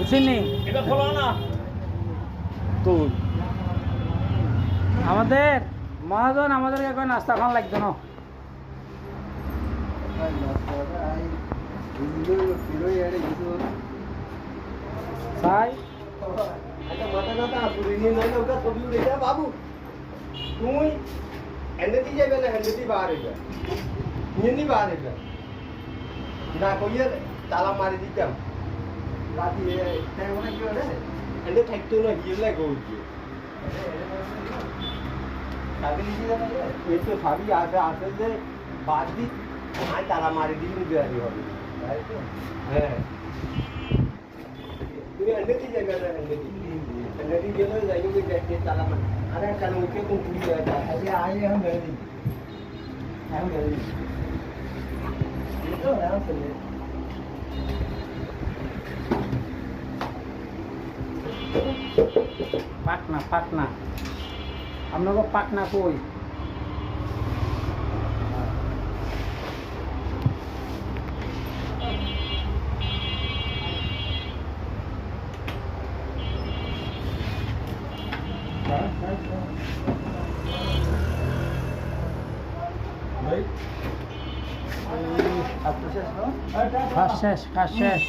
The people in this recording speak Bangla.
চিনি এটা খোলো না তো আমাদের মহাজন আমাদেরকে এখন নাস্তা খাওয়া লাগতো না তাই মাথা কথা পুরি নিয়ে নয় ওটা ছবি উঠে যা বাবু তুই হ্যান্ডেটি যাবে না হ্যান্ডেটি বাহার হইবে নিয়ে নি বাহার হইবে না কইয়ে তালা মারি দিতাম রাতি তেমন কি হলে হ্যান্ডে থাকতো না গিয়ে লাগে ওইকে সাবি লিখি জানা এই তো সাবি আসে যে বাদ দি আর তালা মারি দিবি দেওয়ারি হবে হ্যাঁ তুমি হ্যান্ডেটি যাবে না हंड्रेड गेलो जाएंगे बैठे ताला में अरे कल उनके को पूरी जाता है अरे आए हम गए नहीं ये तो है चले पाटना हम लोग को पाटना कोई কাজ শেষ কাজ শেষ